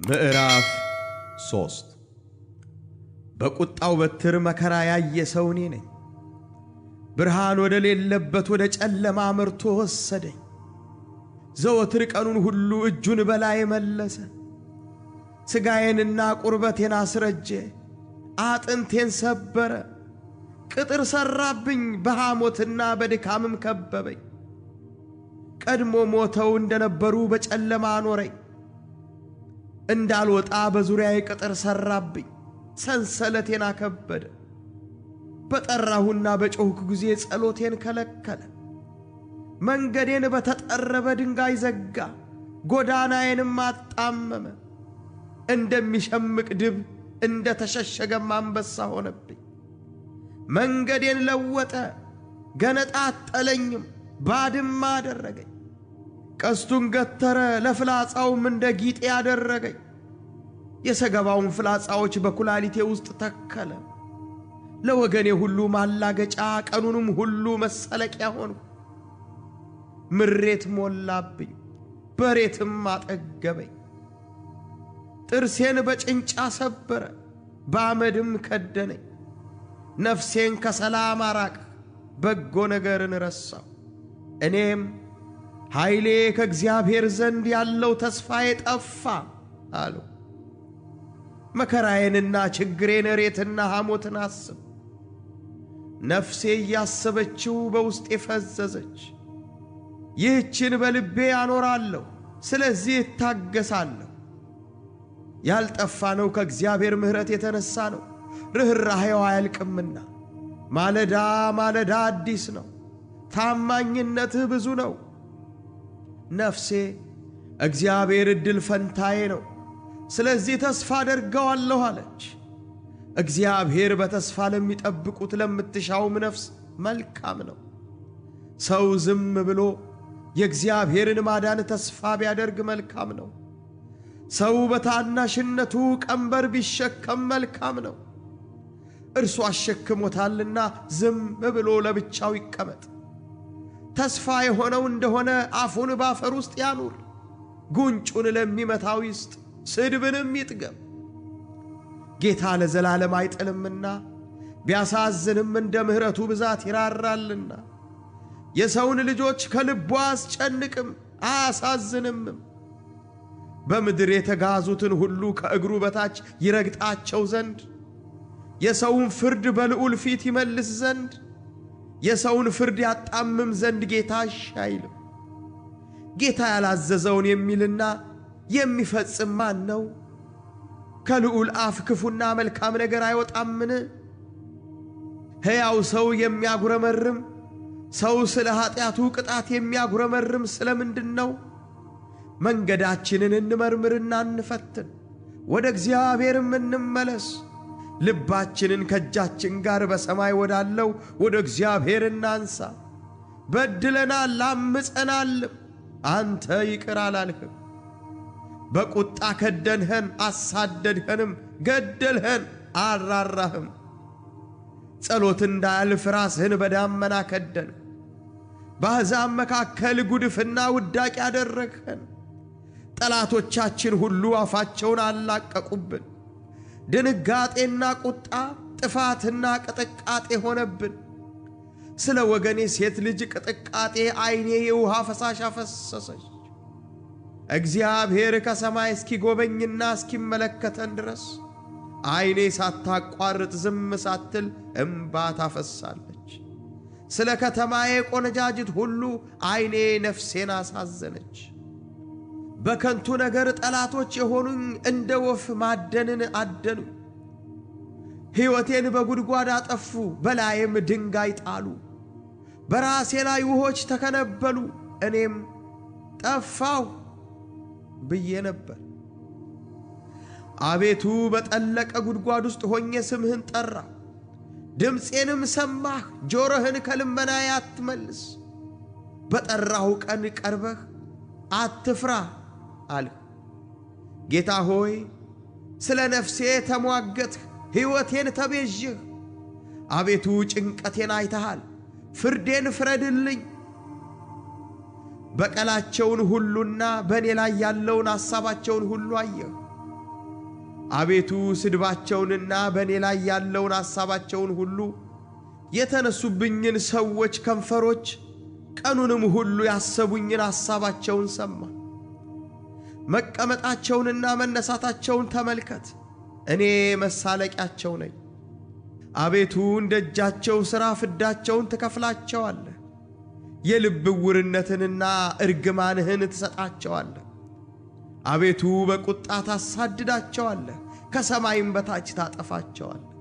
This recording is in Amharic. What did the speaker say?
ምዕራፍ 3 በቁጣው በትር መከራ ያየ ሰው እኔ ነኝ። ብርሃን ወደ ሌለበት ወደ ጨለማ መርቶ ወሰደኝ። ዘወትር ቀኑን ሁሉ እጁን በላይ መለሰ። ሥጋዬንና ቁርበቴን አስረጀ፣ አጥንቴን ሰበረ። ቅጥር ሠራብኝ፣ በሐሞትና በድካምም ከበበኝ። ቀድሞ ሞተው እንደነበሩ በጨለማ አኖረኝ። እንዳልወጣ በዙሪያዬ ቅጥር ሠራብኝ፣ ሰንሰለቴን አከበደ። በጠራሁና በጮኽኩ ጊዜ ጸሎቴን ከለከለ። መንገዴን በተጠረበ ድንጋይ ዘጋ፣ ጎዳናዬንም አጣመመ። እንደሚሸምቅ ድብ እንደ ተሸሸገም አንበሳ ሆነብኝ። መንገዴን ለወጠ፣ ገነጣጠለኝም፣ ባድማ አደረገኝ። ቀስቱን ገተረ፣ ለፍላጻውም እንደ ጊጤ አደረገኝ። የሰገባውን ፍላጻዎች በኩላሊቴ ውስጥ ተከለ። ለወገኔ ሁሉ ማላገጫ፣ ቀኑንም ሁሉ መሰለቂያ ሆንኩ። ምሬት ሞላብኝ፣ በሬትም አጠገበኝ። ጥርሴን በጭንጫ ሰበረ፣ በአመድም ከደነኝ። ነፍሴን ከሰላም አራቅ፣ በጎ ነገርን ረሳሁ። እኔም ኃይሌ ከእግዚአብሔር ዘንድ ያለው ተስፋዬ ጠፋ አሉ። መከራዬንና ችግሬን፣ እሬትና ሐሞትን አስብ። ነፍሴ እያሰበችው በውስጤ ፈዘዘች። ይህችን በልቤ አኖራለሁ፣ ስለዚህ እታገሳለሁ። ያልጠፋ ነው ከእግዚአብሔር ምሕረት የተነሣ ነው፣ ርኅራኄው አያልቅምና። ማለዳ ማለዳ አዲስ ነው፣ ታማኝነትህ ብዙ ነው። ነፍሴ እግዚአብሔር ዕድል ፈንታዬ ነው፣ ስለዚህ ተስፋ አደርገዋለሁ አለች። እግዚአብሔር በተስፋ ለሚጠብቁት ለምትሻውም ነፍስ መልካም ነው። ሰው ዝም ብሎ የእግዚአብሔርን ማዳን ተስፋ ቢያደርግ መልካም ነው። ሰው በታናሽነቱ ቀንበር ቢሸከም መልካም ነው። እርሱ አሸክሞታልና ዝም ብሎ ለብቻው ይቀመጥ። ተስፋ የሆነው እንደሆነ አፉን ባፈር ውስጥ ያኑር። ጉንጩን ለሚመታው ይስጥ፣ ስድብንም ይጥገም። ጌታ ለዘላለም አይጥልምና ቢያሳዝንም እንደ ምሕረቱ ብዛት ይራራልና። የሰውን ልጆች ከልቡ አያስጨንቅም አያሳዝንምም። በምድር የተጋዙትን ሁሉ ከእግሩ በታች ይረግጣቸው ዘንድ፣ የሰውን ፍርድ በልዑል ፊት ይመልስ ዘንድ፣ የሰውን ፍርድ ያጣምም ዘንድ ጌታ እሺ አይልም። ጌታ ያላዘዘውን የሚልና የሚፈጽም ማን ነው? ከልዑል አፍ ክፉና መልካም ነገር አይወጣምን? ሕያው ሰው የሚያጉረመርም ሰው ስለ ኃጢአቱ ቅጣት የሚያጉረመርም ስለ ምንድን ነው? መንገዳችንን እንመርምርና እንፈትን፣ ወደ እግዚአብሔርም እንመለስ። ልባችንን ከእጃችን ጋር በሰማይ ወዳለው ወደ እግዚአብሔር እናንሳ። በድለናል አምፀናልም፣ አንተ ይቅር አላልህም። በቁጣ ከደንኸን፣ አሳደድኸንም፣ ገደልኸን፣ አልራራህም። ጸሎት እንዳያልፍ ራስህን በዳመና ከደንህ። በአሕዛብ መካከል ጉድፍና ውዳቂ አደረግኸን። ጠላቶቻችን ሁሉ አፋቸውን አላቀቁብን። ድንጋጤና ቁጣ፣ ጥፋትና ቅጥቃጤ ሆነብን። ስለ ወገኔ ሴት ልጅ ቅጥቃጤ ዓይኔ የውሃ ፈሳሽ አፈሰሰች። እግዚአብሔር ከሰማይ እስኪጎበኝና እስኪመለከተን ድረስ ዓይኔ ሳታቋርጥ ዝም ሳትል እምባ ታፈሳለች። ስለ ከተማዬ ቆነጃጅት ሁሉ ዓይኔ ነፍሴን አሳዘነች። በከንቱ ነገር ጠላቶች የሆኑኝ እንደ ወፍ ማደንን አደኑ። ሕይወቴን በጉድጓድ አጠፉ፣ በላዬም ድንጋይ ጣሉ። በራሴ ላይ ውሆች ተከነበሉ፣ እኔም ጠፋሁ ብዬ ነበር። አቤቱ በጠለቀ ጉድጓድ ውስጥ ሆኜ ስምህን ጠራሁ። ድምፄንም ሰማህ፣ ጆሮህን ከልመናዬ አትመልስ። በጠራሁ ቀን ቀርበህ አትፍራ አልህ። ጌታ ሆይ ስለ ነፍሴ ተሟገትህ፣ ሕይወቴን ተቤዥህ። አቤቱ ጭንቀቴን አይተሃል፣ ፍርዴን ፍረድልኝ። በቀላቸውን ሁሉና በእኔ ላይ ያለውን ሐሳባቸውን ሁሉ አየህ። አቤቱ ስድባቸውንና በእኔ ላይ ያለውን ሐሳባቸውን ሁሉ የተነሱብኝን ሰዎች ከንፈሮች ቀኑንም ሁሉ ያሰቡኝን ሐሳባቸውን ሰማ። መቀመጣቸውንና መነሳታቸውን ተመልከት፣ እኔ መሳለቂያቸው ነኝ። አቤቱ እንደ እጃቸው ሥራ ፍዳቸውን ትከፍላቸዋለህ። የልብ ዕውርነትንና እርግማንህን ትሰጣቸዋለህ። አቤቱ በቁጣ ታሳድዳቸዋለህ፣ ከሰማይም በታች ታጠፋቸዋለህ።